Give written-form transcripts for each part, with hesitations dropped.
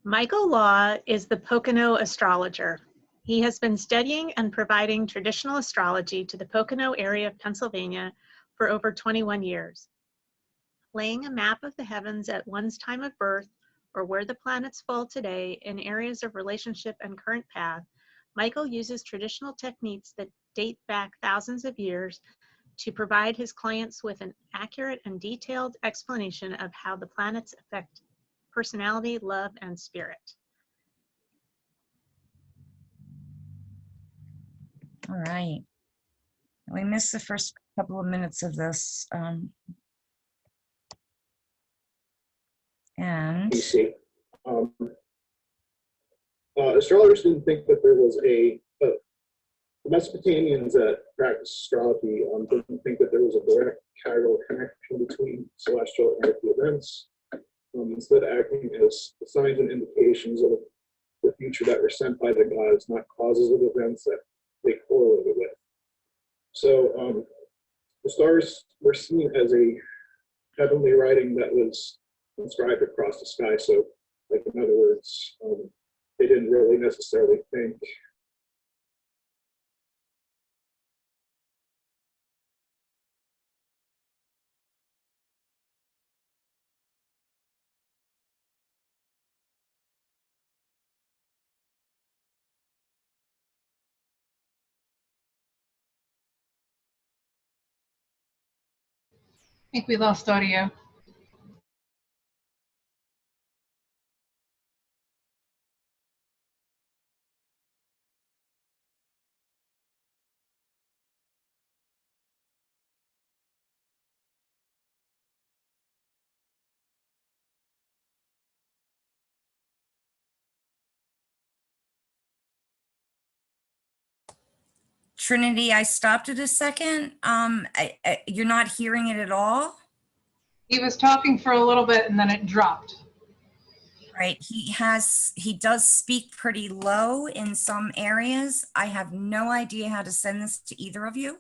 Michael Law is the Pocono Astrologer. He has been studying and providing traditional astrology to the Pocono area of Pennsylvania for over 21 years. Laying a map of the heavens at one's time of birth or where the planets fall today in areas of relationship and current path, Michael uses traditional techniques that date back thousands of years to provide his clients with an accurate and detailed explanation of how the planets affect personality, love, and spirit. All right. We missed the first couple of minutes of this. And astrologers didn't think that there was the Mesopotamians that practiced astrology didn't think that there was a direct causal connection between celestial and earthly events, instead acting as signs and indications of the future that were sent by the gods, not causes of events that they correlated with. So the stars were seen as a heavenly writing that was inscribed across the sky. So, like, in other words, they didn't really necessarily think I think we lost audio. Trinity, I stopped it a second. You're not hearing it at all? He was talking for a little bit and then it dropped. Right, he does speak pretty low in some areas. I have no idea how to send this to either of you.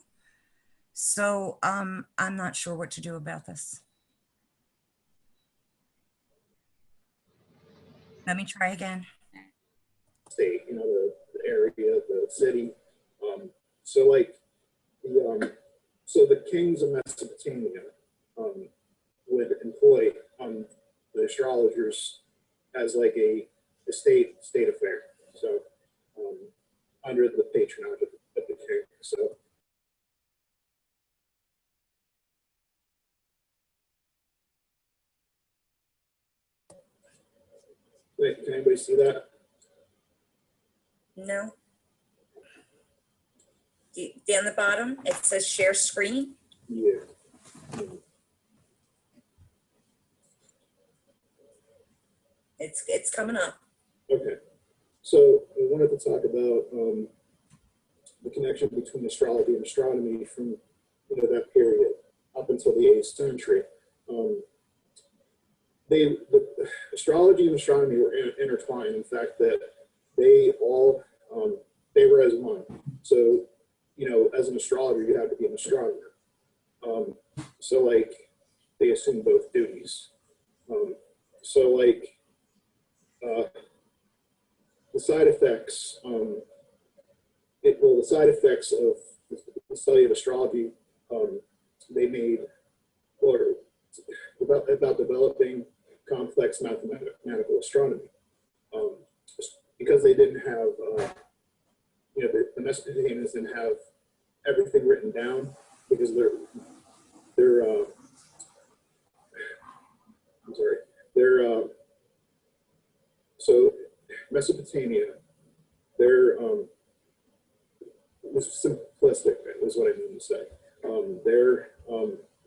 So I'm not sure what to do about this. Let me try again. State, the area, the city. So like so the kings of Mesopotamia would employ the astrologers as like a state affair. So under the patronage of the king. So can anybody see that? No. Down the bottom, it says share screen. Yeah. It's coming up. Okay. So I wanted to talk about the connection between astrology and astronomy from that period up until the 8th century. The astrology and astronomy were intertwined. In fact, that they all they were as one. So as an astrologer, you have to be an astronomer. So like they assume both duties. So like the side effects, the side effects of the study of astrology, they made, or about developing complex mathematical astronomy, because they didn't have, the Mesopotamians didn't have everything written down because so Mesopotamia, was simplistic, is what I mean to say.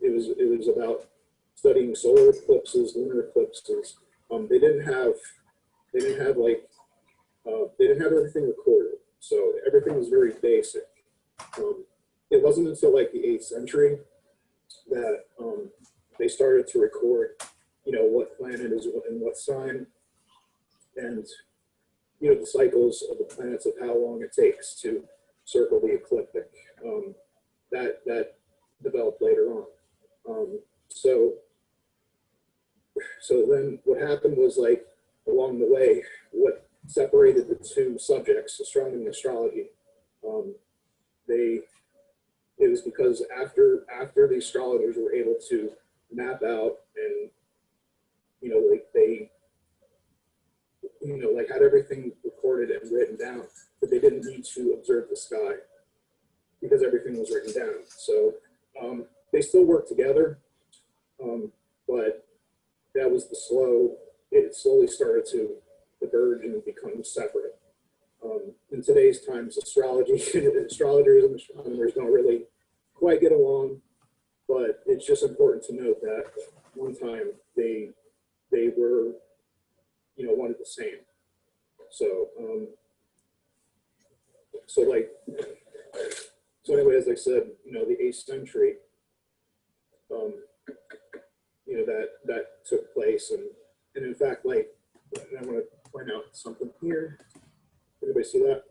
It was about studying solar eclipses, lunar eclipses. They didn't have everything recorded, so everything was very basic. It wasn't until like the 8th century that they started to record, what planet is in what sign, and the cycles of the planets, of how long it takes to circle the ecliptic. That developed later on. So then what happened was, like, along the way, what separated the two subjects, astronomy and astrology, it was because after the astrologers were able to map out and, like they, like had everything recorded and written down, but they didn't need to observe the sky because everything was written down. So they still worked together, but that was it slowly started to diverge and become separate. In today's times, astrologers and astronomers don't really quite get along, but it's just important to note that one time they were, one of the same. So, so anyway, as I said, the 8th century, that took place, and in fact, like, I want to point out something here. Everybody see that?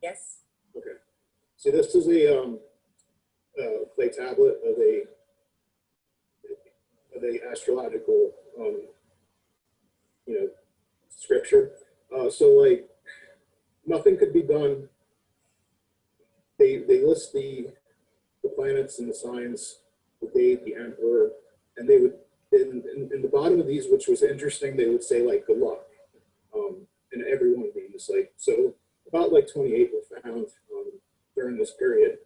Yes. Okay. See, this is a clay tablet of a astrological, scripture. So like, nothing could be done. They list the planets and the signs, the date, the emperor, and they would in the bottom of these, which was interesting, they would say like good luck. In every one of these, like, so about like 28 were found during this period.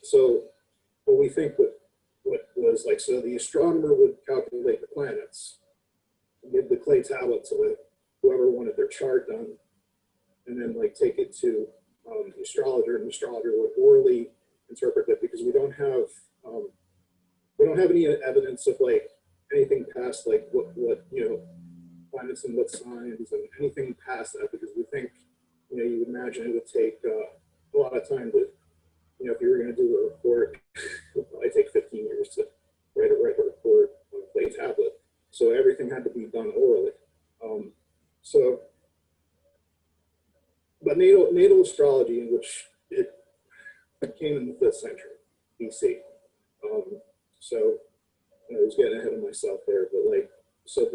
So what we think what was like, so the astronomer would calculate the planets, give the clay tablet to whoever wanted their chart done, and then like take it to the astrologer, and the astrologer would orally interpret it, because we don't have any evidence of like anything past like what planets and what signs and anything past that, because we think, you would imagine it would take a lot of time to, if you were going to do a report, it would probably take 15 years to write a report on a clay tablet. So everything had to be done orally. But natal astrology, in which it came in the 5th century BC. So I was getting ahead of myself there, but like, so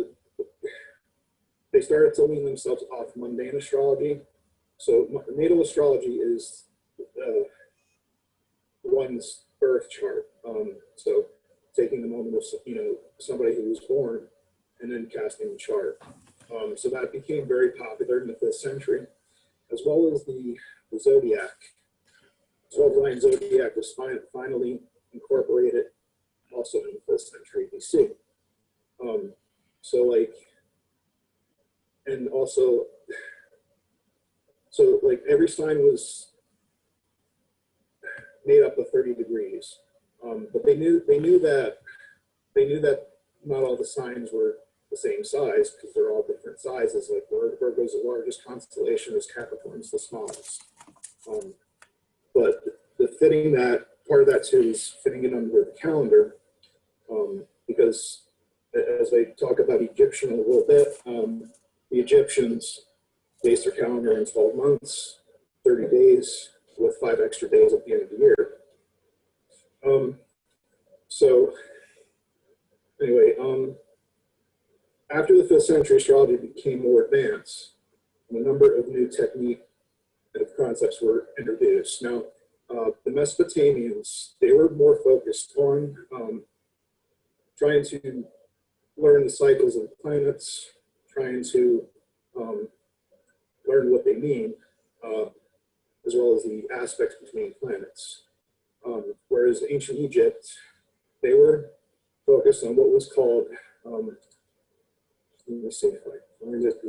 they started to wean themselves off mundane astrology. So natal astrology is one's birth chart. So taking the moment of somebody who was born and then casting the chart. So that became very popular in the 5th century, as well as the zodiac. 12-line zodiac was finally incorporated also in the 5th century BC. So like, and also, so like every sign was made up of 30 degrees, but they knew that not all the signs were the same size, because they're all different sizes. Like Virgo is the largest constellation, as Capricorn is the smallest. But the fitting that part of that too is fitting it under the calendar, because as I talk about Egyptian a little bit, the Egyptians based their calendar in 12 months, 30 days, with 5 extra days at the end of the year. So anyway, after the 5th century, astrology became more advanced, and a number of new technique and concepts were introduced. Now, the Mesopotamians, they were more focused on trying to learn the cycles of the planets, trying to learn what they mean, as well as the aspects between planets. Whereas ancient Egypt, they were focused on what was called, let me see if I find it,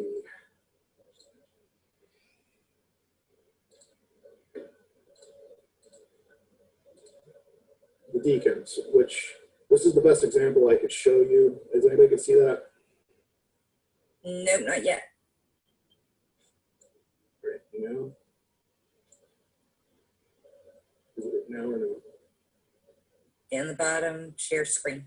the deacons, which this is the best example I could show you. Does anybody can see that? Nope, not yet. Right, is it now or no? Down the bottom, share screen.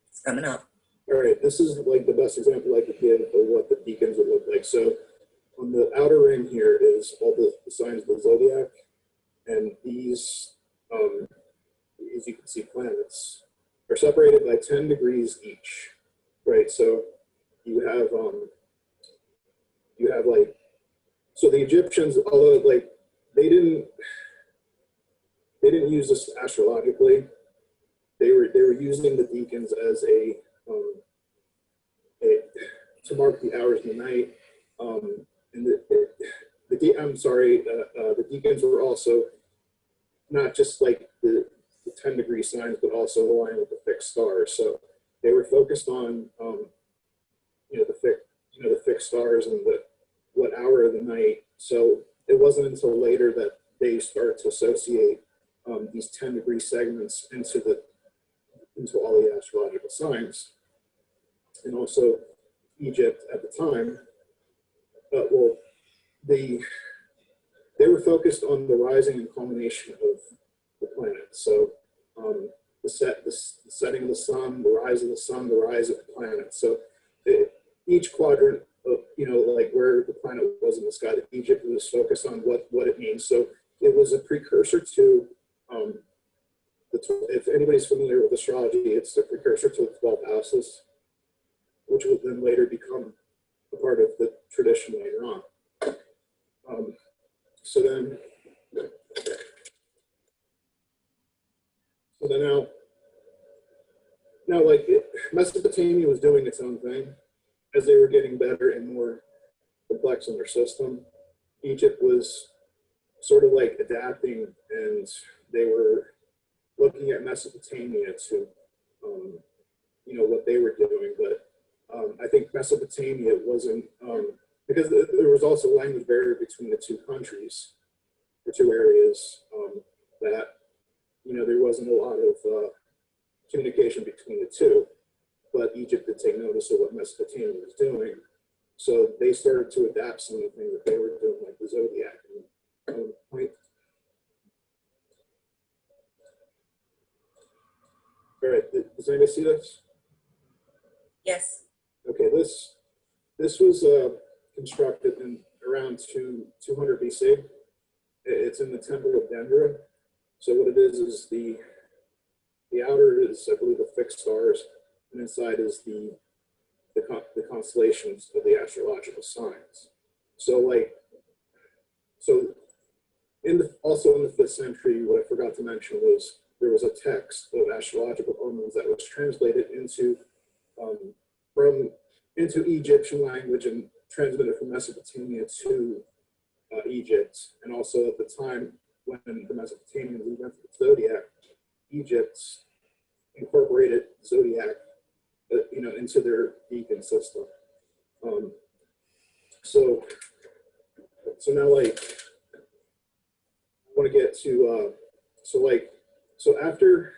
It's coming up. All right, this is like the best example I could give of what the deacons would look like. So on the outer ring here is all the signs of the zodiac, and these, as you can see, planets are separated by 10 degrees each, right? So you have like, so the Egyptians, although like they didn't use this astrologically, they were using the deacons as a to mark the hours of the night. And the deacons were also not just like the 10-degree signs, but also aligned with the fixed stars. So they were focused on the fixed stars and what hour of the night. So it wasn't until later that they started to associate these 10-degree segments into all the astrological signs. And also Egypt at the time, they were focused on the rising and culmination of the planets. So the setting of the sun, the rise of the sun, the rise of the planet. So each quadrant of, like where the planet was in the sky, Egypt was focused on what it means. So it was a precursor to, if anybody's familiar with astrology, it's the precursor to the 12 houses, which would then later become a part of the tradition later on. So then now like Mesopotamia was doing its own thing as they were getting better and more complex in their system. Egypt was sort of like adapting, and they were looking at Mesopotamia to, what they were doing. But I think Mesopotamia wasn't, because there was also language barrier between the two countries, the two areas, that, there wasn't a lot of communication between the two. But Egypt did take notice of what Mesopotamia was doing. So they started to adapt some of the things that they were doing, like the zodiac. All right, does anybody see this? Yes. Okay, this was constructed in around 200 BC. It's in the Temple of Dendera. So what it is the outer is, I believe, the fixed stars, and inside is the constellations of the astrological signs. So also in the 5th century, what I forgot to mention was there was a text of astrological omens that was translated into Egyptian language and transmitted from Mesopotamia to Egypt. And also at the time when the Mesopotamians invented the zodiac, Egypt incorporated zodiac, into their deacon system. So now, like, I want to get to so after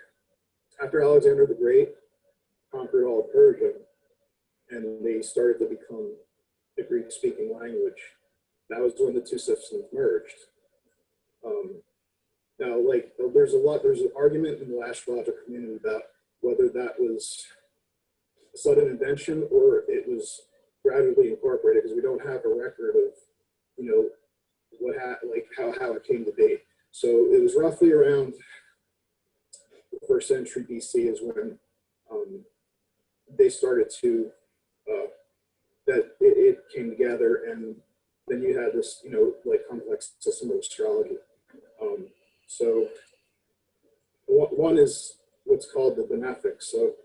Alexander the Great conquered all of Persia, and they started to become the Greek-speaking language, that was when the two systems merged. Now, like, there's an argument in the astrological community about whether that was a sudden invention or it was gradually incorporated, because we don't have a record of, how it came to be. So it was roughly around the 1st century BC is when they started to, that it came together, and then you had this, complex system of astrology. So one is what's called the benefic. So,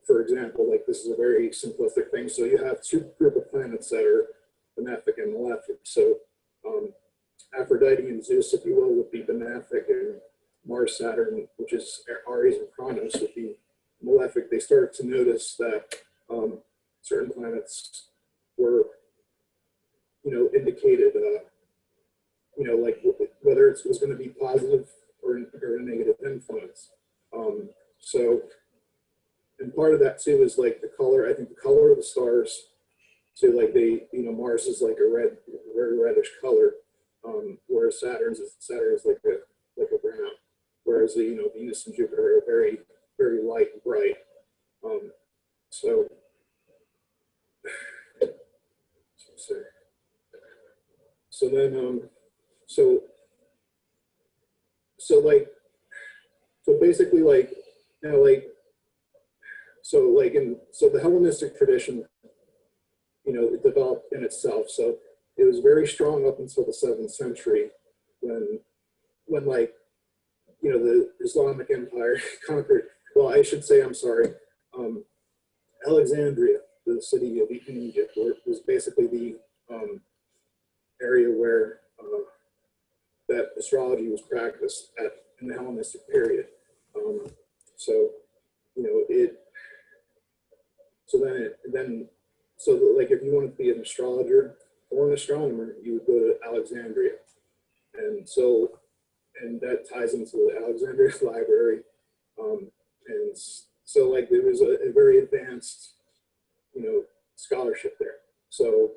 for example, like, this is a very simplistic thing. So you have two group of planets that are benefic and malefic. So Aphrodite and Zeus, if you will, would be benefic, and Mars, Saturn, which is Aries and Kronos, would be malefic. They started to notice that certain planets were, indicated, like whether it was going to be positive or a negative influence. So, and part of that too is like the color. I think the color of the stars. So like Mars is like a very reddish color, whereas Saturn is like a brown. Whereas Venus and Jupiter are very, very light and bright. So so then, so like, so basically like, now like, so the Hellenistic tradition, it developed in itself. So it was very strong up until the 7th century when like, the Islamic Empire conquered, well, I should say, I'm sorry, Alexandria, the city of in Egypt, was basically the area where that astrology was practiced in the Hellenistic period. So, like if you wanted to be an astrologer or an astronomer, you would go to Alexandria. And that ties into the Alexandria Library. And so like there was a very advanced, scholarship there. So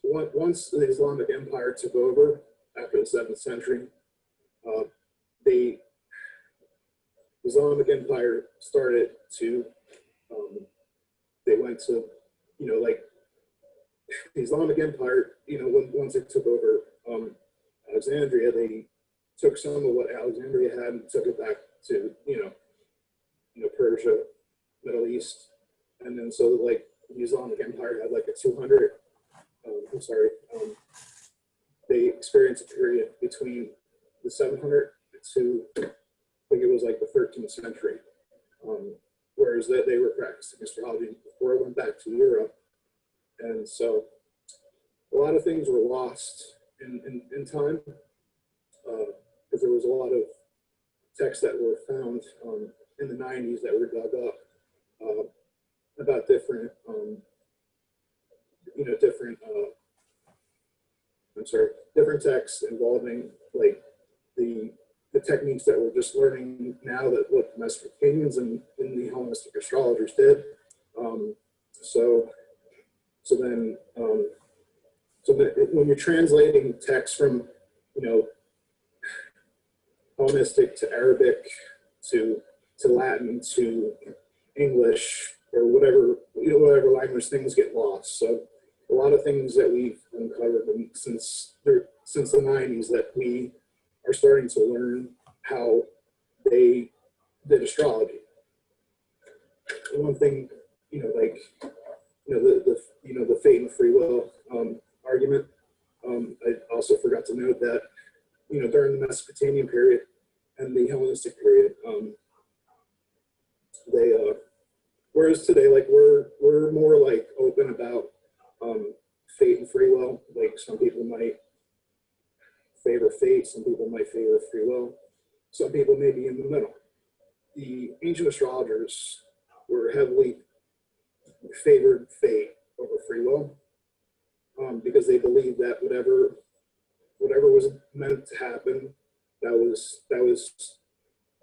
once the Islamic Empire took over after the 7th century, the Islamic Empire started to, they went to, like the Islamic Empire, once it took over Alexandria, they took some of what Alexandria had and took it back to, Persia, Middle East. And then so like the Islamic Empire had like a 200, they experienced a period between the 700 to, I think it was like the 13th century, whereas they were practicing astrology before it went back to Europe. And so a lot of things were lost in time, because there was a lot of texts that were found in the 90s that were dug up about different, different texts involving like the techniques that we're just learning now that what the Mesopotamians and the Hellenistic astrologers did. So then when you're translating text from, Hellenistic to Arabic to Latin to English or whatever language, things get lost. So a lot of things that we've uncovered since the 90s that we are starting to learn how they did astrology. One thing, the fate and free will argument. I also forgot to note that, during the Mesopotamian period and the Hellenistic period, whereas today, like we're more like open about fate and free will. Like some people might favor fate, some people might favor free will, some people may be in the middle. The ancient astrologers were heavily favored fate over free will, because they believed that whatever was meant to happen, that was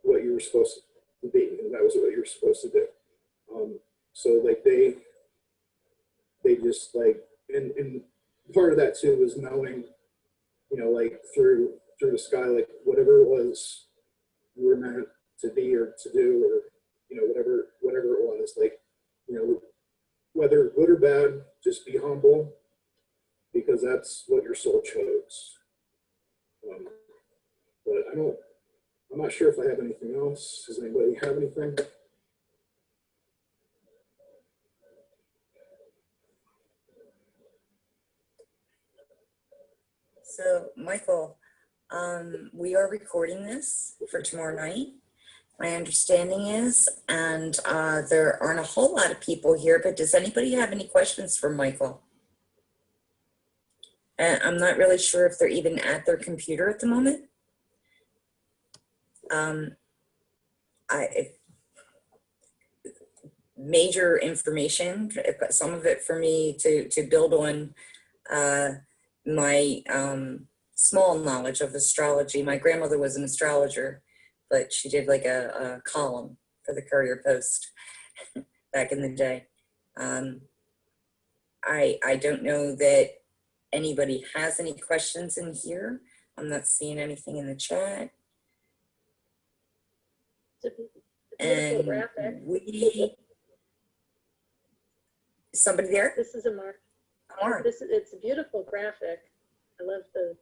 what you were supposed to be, and that was what you were supposed to do. So like they just like, and part of that too was knowing, like through the sky, like whatever it was you were meant to be or to do, or whatever it was, like, whether good or bad, just be humble, because that's what your soul chose. But I'm not sure if I have anything else. Does anybody have anything? So, Michael, we are recording this for tomorrow night. My understanding is, and there aren't a whole lot of people here, but does anybody have any questions for Michael? I'm not really sure if they're even at their computer at the moment. Major information, some of it for me to build on my small knowledge of astrology. My grandmother was an astrologer, but she did like a column for the Courier Post back in the day. I don't know that anybody has any questions in here. I'm not seeing anything in the chat. And somebody there? This is a mark. Mark. It's a beautiful graphic. I love the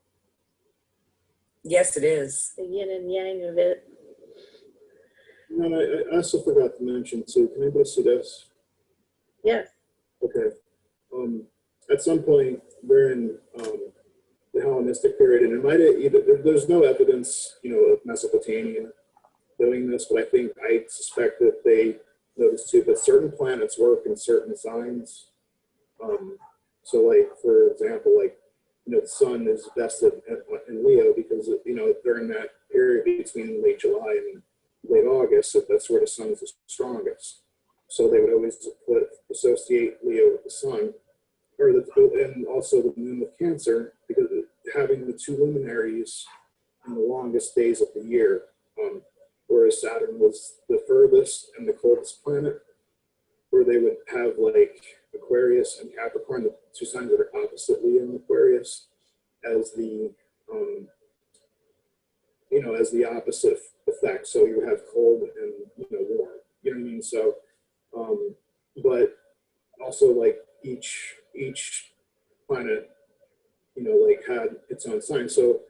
Yes, it is. yin and yang of it. No, I also forgot to mention too, can anybody see this? Yes. Okay. At some point during the Hellenistic period, and it might have either, there's no evidence, of Mesopotamia doing this, but I suspect that they noticed too, that certain planets work in certain signs. So like, for example, like, the sun is vested in Leo because, during that period between late July and late August, that's where the sun is the strongest. So they would always associate Leo with the sun, and also the moon with Cancer, because having the two luminaries in the longest days of the year, whereas Saturn was the furthest and the coldest planet, where they would have like Aquarius and Capricorn, the two signs that are opposite Leo and Aquarius, as the as the opposite effect. So you would have cold and warm. You know what I mean? So, but also like each planet, like had its own sign. So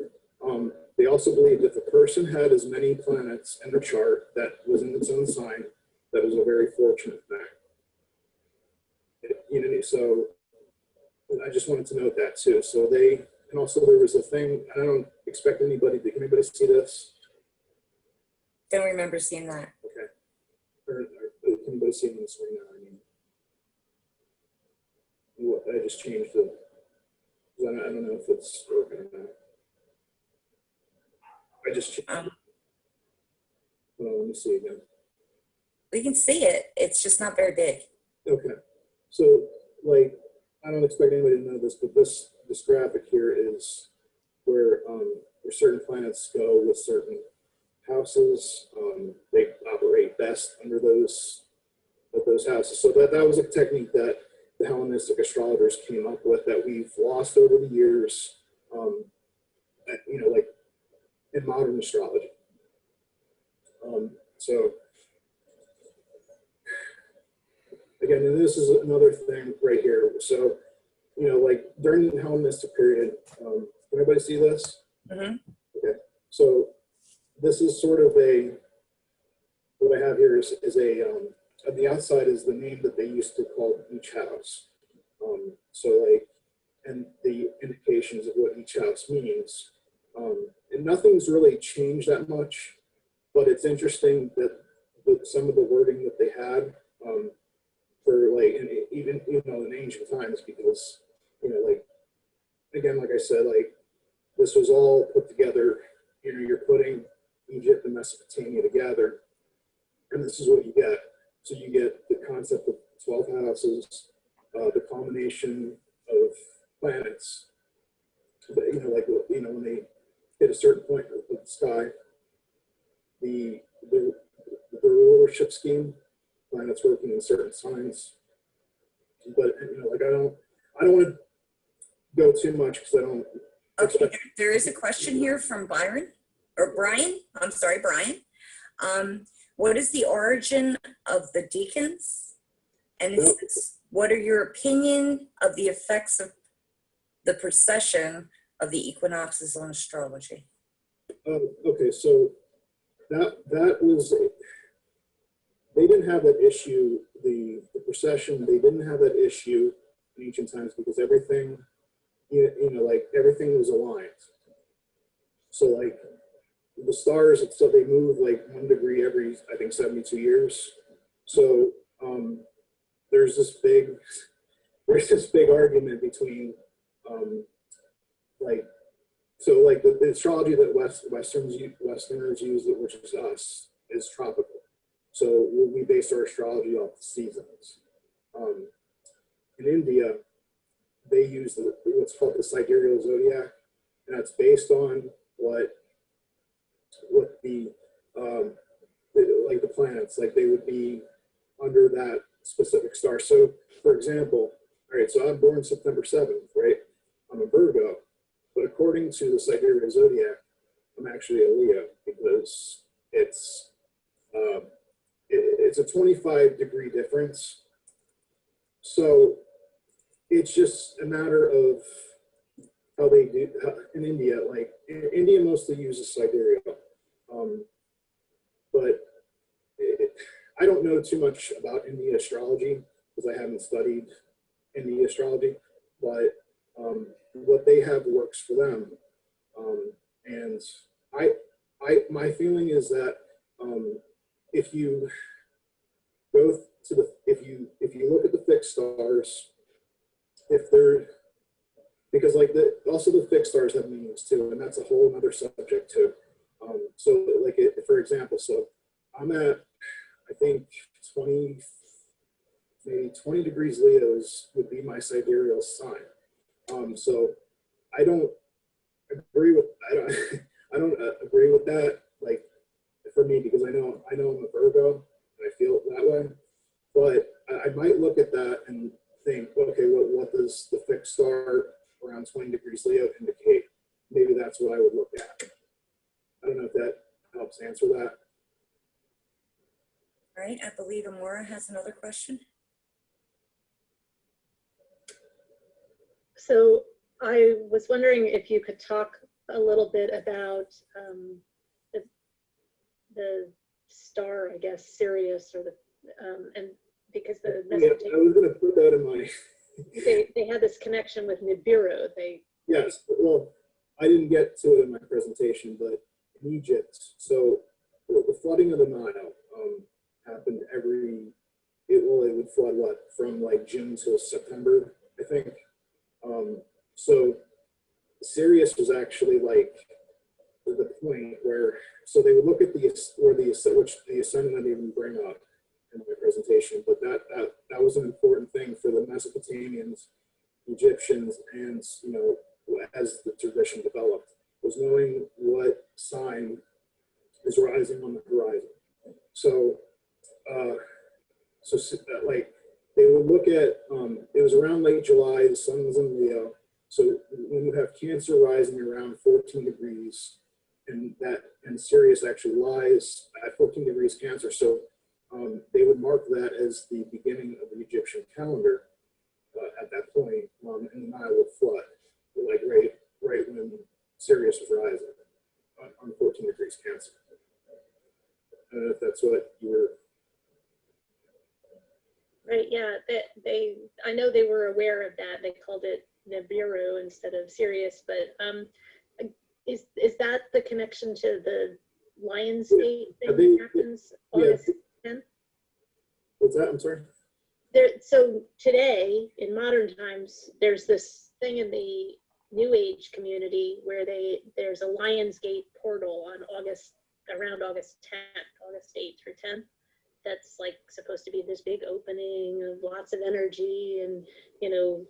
they also believed if a person had as many planets in their chart that was in its own sign, that was a very fortunate thing. So I just wanted to note that too. So and also there was a thing, and I don't expect anybody, can anybody see this? Don't remember seeing that. Okay. Or can anybody see it on the screen now? I just changed the, I don't know if it's working or not. I just changed it. Let me see again. We can see it. It's just not very big. Okay. So, like, I don't expect anybody to know this, but this graphic here is where certain planets go with certain houses. They operate best under those houses. So that was a technique that the Hellenistic astrologers came up with that we've lost over the years, like in modern astrology. So again, and this is another thing right here. So, like during the Hellenistic period, can everybody see this? Mm-hmm. Okay. So this is sort of what I have here is on the outside is the name that they used to call each house. So like, and the indications of what each house means. And nothing's really changed that much, but it's interesting that some of the wording that they had for like, and even in ancient times, because like, again, like I said, like this was all put together. You're putting Egypt and Mesopotamia together, and this is what you get. So you get the concept of 12 houses, the combination of planets. But, when they hit a certain point of the sky, the rulership scheme, planets working in certain signs. But like I don't want to go too much because I don't. Okay, there is a question here from Brian. I'm sorry, Brian. What is the origin of the deacons? And it says, what are your opinion of the effects of the precession of the equinoxes on astrology? Okay, so that was, they didn't have that issue, the precession, they didn't have that issue in ancient times because everything, like everything was aligned. So like the stars, so they move like 1 degree every, I think, 72 years. So there's this big argument between like, so like the astrology that Westerners use, which is us, is tropical. So we base our astrology off the seasons. In India, they use what's called the sidereal zodiac, and that's based on what the like the planets, like they would be under that specific star. So for example, all right, so I'm born September 7th, right? I'm a Virgo, but according to the sidereal zodiac, I'm actually a Leo because it's a 25-degree difference. So it's just a matter of how they do in India. Like India mostly uses sidereal, but I don't know too much about Indian astrology because I haven't studied Indian astrology, but what they have works for them. And my feeling is that if you go to if you look at the fixed stars, if they're, because like also the fixed stars have meanings too, and that's a whole other subject too. So like for example, so I'm at, I think 20 degrees Leo's would be my sidereal sign. So I don't agree with I don't agree with that, like for me, because I know I'm a Virgo and I feel it that way. But I might look at that and think, okay, what does the fixed star around 20 degrees Leo indicate? Maybe that's what I would look at. I don't know if that helps answer that. All right, I believe Amora has another question. So I was wondering if you could talk a little bit about the star, I guess, Sirius, or the and because the Yeah, I was going to put that in my. they had this connection with Nibiru. Yes, well, I didn't get to it in my presentation, but in Egypt, so the flooding of the Nile happened it would flood what, from like June to September, I think. So Sirius was actually like the point where, so they would look at which the ascendant I didn't even bring up in my presentation, but that was an important thing for the Mesopotamians, Egyptians, and as the tradition developed, was knowing what sign is rising on the horizon. So, like they would look at, it was around late July, the sun was in Leo. So when you have Cancer rising around 14 degrees, and Sirius actually lies at 14 degrees Cancer. So they would mark that as the beginning of the Egyptian calendar at that point, and the Nile would flood, like right when Sirius was rising on 14 degrees Cancer. I don't know if that's what you were. Right, yeah, I know they were aware of that. They called it Nibiru instead of Sirius, but is that the connection to the Lionsgate thing that happens August 10th? What's that? I'm sorry. So today, in modern times, there's this thing in the New Age community where there's a Lionsgate portal on around August 10th, August 8th through 10th. That's like supposed to be this big opening of lots of energy and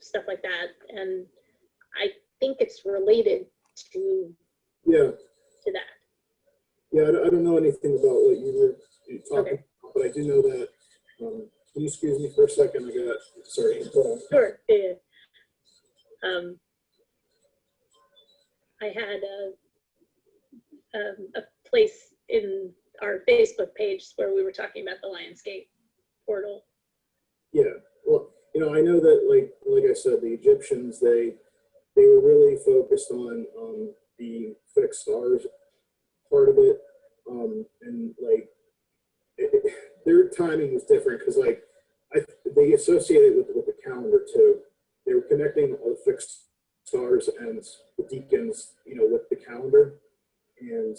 stuff like that. And I think it's related to that. Yeah, I don't know anything about what you were talking about, but I do know that. Can you excuse me for a second? Sorry. Sure. Yeah. I had a place in our Facebook page where we were talking about the Lionsgate portal. Yeah, well, I know that like I said, the Egyptians, they were really focused on the fixed stars part of it, and like their timing was different because they associated with the calendar too. They were connecting all the fixed stars and the deacons, with the calendar. And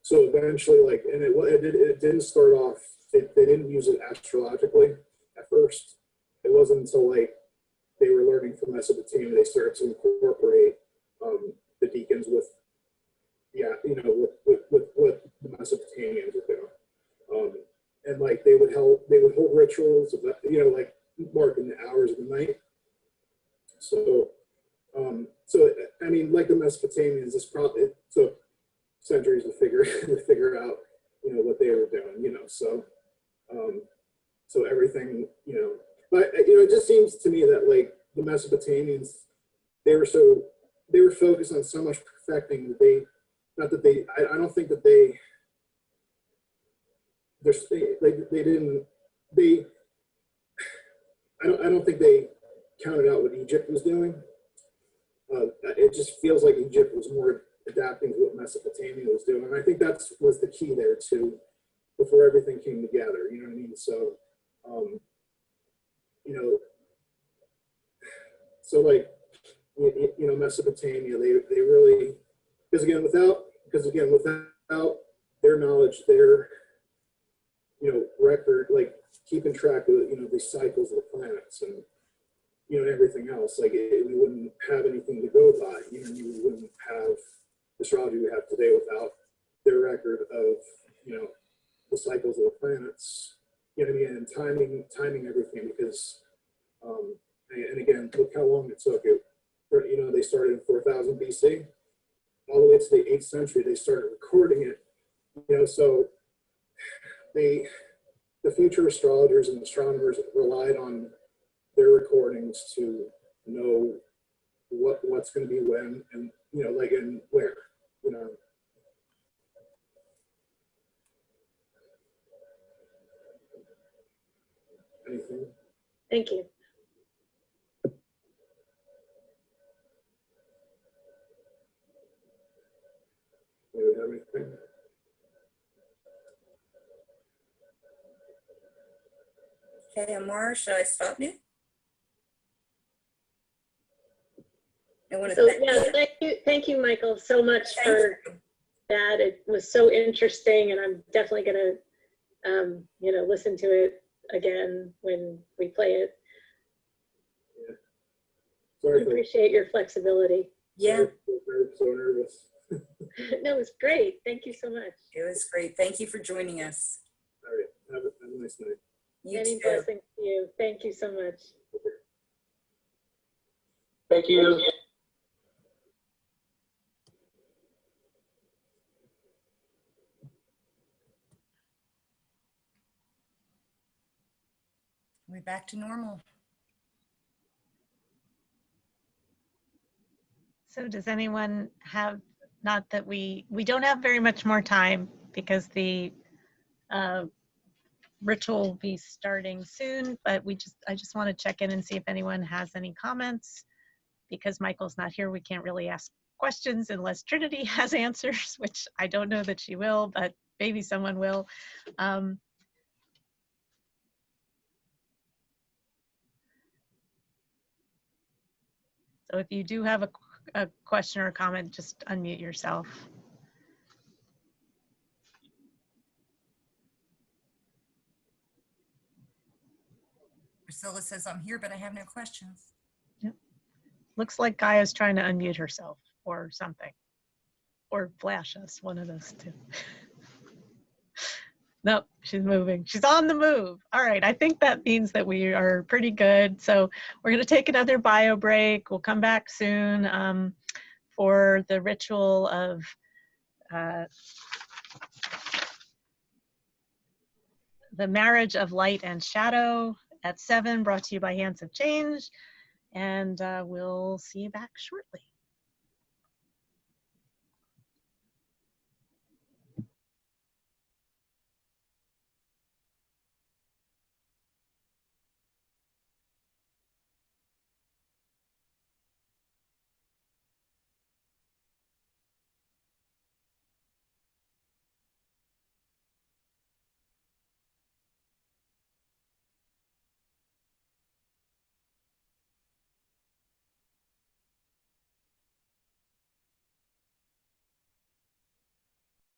so eventually, it didn't start off, they didn't use it astrologically at first. It wasn't until they were learning from Mesopotamia, they started to incorporate the deacons with what the Mesopotamians were doing. And they would hold rituals of marking the hours of the night. So I mean, like the Mesopotamians, it took centuries to figure out what they were doing. So everything, but it just seems to me that the Mesopotamians, they were focused on so much perfecting that I don't think that I don't think they counted out what Egypt was doing. it just feels like Egypt was more adapting to what Mesopotamia was doing. And I think that was the key there too, before everything came together, you know what I mean? So, you know, so like, you know, Mesopotamia, they really, because again, without their knowledge, their, you know, record, like keeping track of, you know, the cycles of the planets and, you know, everything else, like we wouldn't have anything to go by. You know, we wouldn't have the astrology we have today without their record of, you know, the cycles of the planets, you know what I mean, and timing everything, because, and again, look how long it took. You know, they started in 4000 BC, all the way to the 8th century, they started recording it, you know, so the future astrologers and astronomers relied on their recordings to know what's going to be when, and, you know, like, and where, you know. Anything? Thank you. Do you have anything? Okay, Amar, should I stop you? I want to So thank yeah, thank you, Michael, so much Thank for you. that. It was so interesting, and I'm definitely gonna, you know, listen to it again when we play it. Yeah. I Sorry for appreciate your flexibility. Yeah, so nervous. No, it was great. Thank you so much. it was great. Thank you for joining us. All right, have a nice night. You Many too. blessings to you. Thank you so much. Thank you. We're back to normal. So does anyone have, not that we don't have very much more time because the ritual will be starting soon, but I just want to check in and see if anyone has any comments. Because Michael's not here, we can't really ask questions unless Trinity has answers, which I don't know that she will, but maybe someone will. So if you do have a question or a comment, just unmute yourself. Priscilla says, I'm here, but I have no questions. Yep. Looks like Gaia's trying to unmute herself or something. Or flash us, one of those two. Nope, she's moving. She's on the move. All right, I think that means that we are pretty good. So we're going to take another bio break. We'll come back soon for the ritual of the marriage of light and shadow at 7, brought to you by Hands of Change. And we'll see you back shortly.